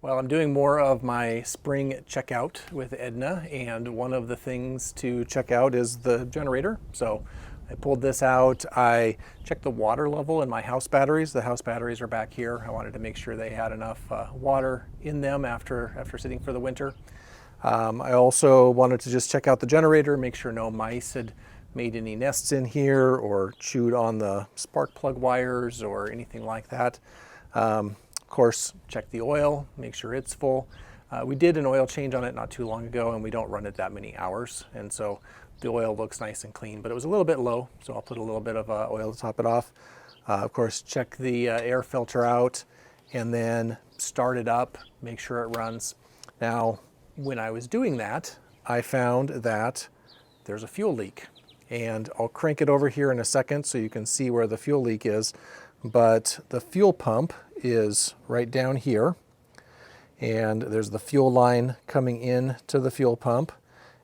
Well, I'm doing more of my spring checkout with Edna, and one of the things to check out is the generator. So I pulled this out. I checked the water level in my house batteries. The house batteries are back here. I wanted to make sure they had enough water in them after sitting for the winter. I also wanted to just check out the generator, make sure no mice had made any nests in here or chewed on the spark plug wires or anything like that. Of course, check the oil, make sure it's full. We did an oil change on it not too long ago, and we don't run it that many hours, and so the oil looks nice and clean, but it was a little bit low, so I'll put a little bit of oil to top it off. Of course, check the air filter out and then start it up, make sure it runs. Now, when I was doing that, I found that there's a fuel leak, and I'll crank it over here in a second so you can see where the fuel leak is, but the fuel pump is right down here, and there's the fuel line coming in to the fuel pump,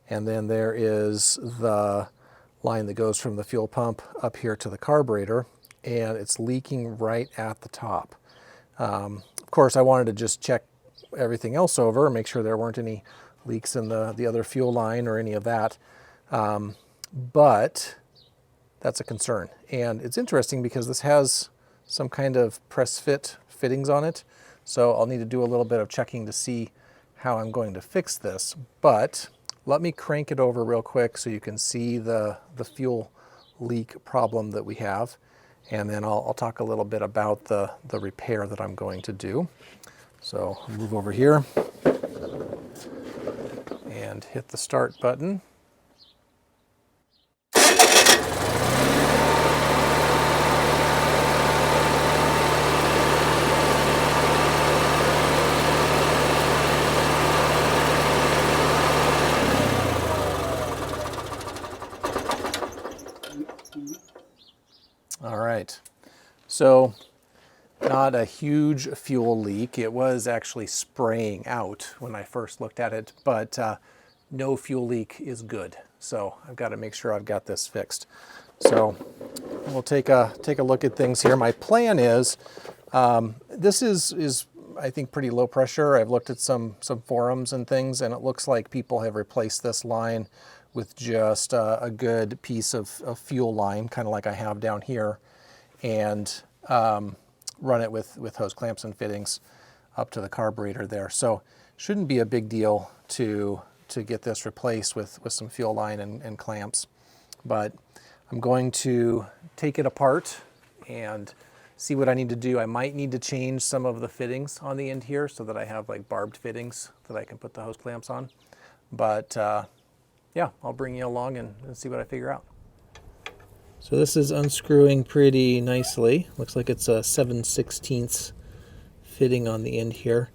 and then there is the line that goes from the fuel pump up here to the carburetor, and it's leaking right at the top. Of course, I wanted to just check everything else over, make sure there weren't any leaks in the other fuel line or any of that, but that's a concern. And it's interesting because this has some kind of press fit fittings on it, so I'll need to do a little bit of checking to see how I'm going to fix this. But let me crank it over real quick so you can see the fuel leak problem that we have, and then I'll talk a little bit about the repair that I'm going to do. So I'll move over here and hit the start button. All right, so not a huge fuel leak. It was actually spraying out when I first looked at it, but no fuel leak is good. So I've got to make sure I've got this fixed. So we'll take a look at things here. My plan is, this is I think pretty low pressure. I've looked at some forums and things, and it looks like people have replaced this line with just a good piece of fuel line, kind of like I have down here, and run it with hose clamps and fittings up to the carburetor there. So shouldn't be a big deal to get this replaced with some fuel line and clamps. But I'm going to take it apart and see what I need to do. I might need to change some of the fittings on the end here so that I have like barbed fittings that I can put the hose clamps on. But yeah, I'll bring you along and see what I figure out. So this is unscrewing pretty nicely. Looks like it's a 7/16 fitting on the end here.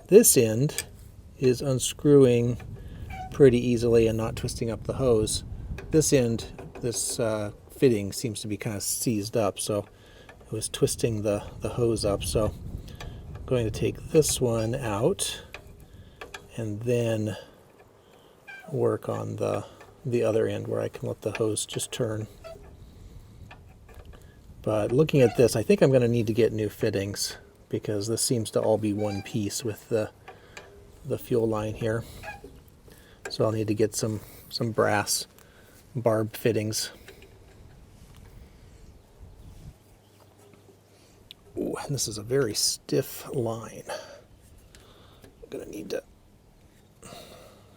This end is unscrewing pretty easily and not twisting up the hose. This end, this fitting seems to be kind of seized up, so it was twisting the hose up. So I'm going to take this one out and then work on the other end where I can let the hose just turn. But looking at this, I think I'm going to need to get new fittings because this seems to all be one piece with the fuel line here. So I'll need to get some brass barb fittings. Ooh, and this is a very stiff line. I'm going to need to,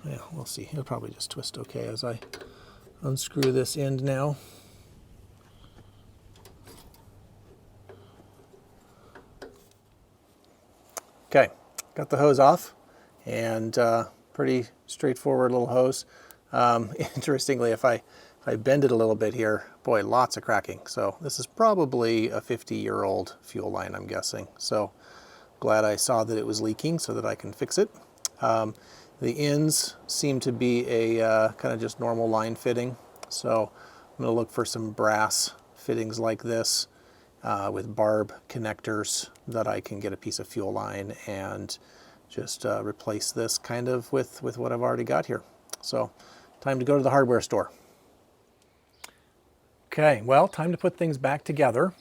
yeah, we'll see. It'll probably just twist okay as I unscrew this end now. Okay, got the hose off, and pretty straightforward little hose. Interestingly, if I bend it a little bit here, boy, lots of cracking. So this is probably a 50-year-old fuel line, I'm guessing. So glad I saw that it was leaking so that I can fix it. The ends seem to be a kind of just normal line fitting. So I'm going to look for some brass fittings like this with barb connectors that I can get a piece of fuel line and just replace this kind of with what I've already got here. So time to go to the hardware store. Okay, well, time to put things back together.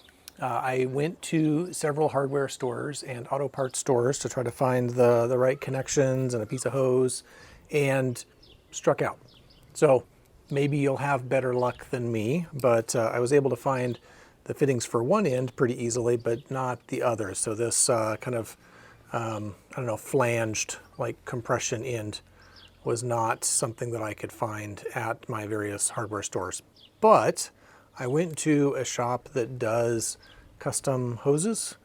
I went to several hardware stores and auto parts stores to try to find the right connections and a piece of hose, and struck out. So maybe you'll have better luck than me, but I was able to find the fittings for one end pretty easily, but not the other. So this kind of, I don't know, flanged like compression end was not something that I could find at my various hardware stores. But I went to a shop that does custom hoses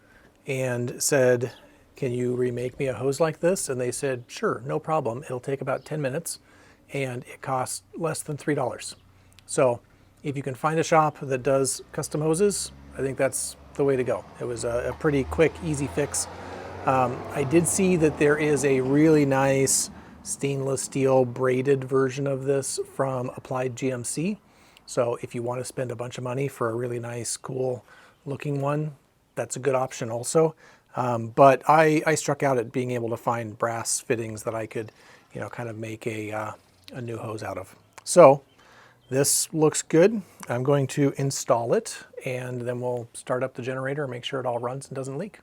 and said, can you remake me a hose like this? And they said, sure, no problem. It'll take about 10 minutes and it costs less than $3. So if you can find a shop that does custom hoses, I think that's the way to go. It was a pretty quick, easy fix. I did see that there is a really nice stainless steel braided version of this from Applied GMC. So if you want to spend a bunch of money for a really nice, cool looking one, that's a good option also. But I struck out at being able to find brass fittings that I could, kind of make a new hose out of. So this looks good. I'm going to install it and then we'll start up the generator and make sure it all runs and doesn't leak.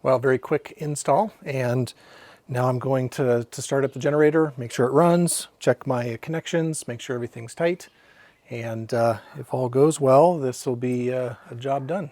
Well, very quick install, and now I'm going to start up the generator, make sure it runs, check my connections, make sure everything's tight, and if all goes well, this will be a job done.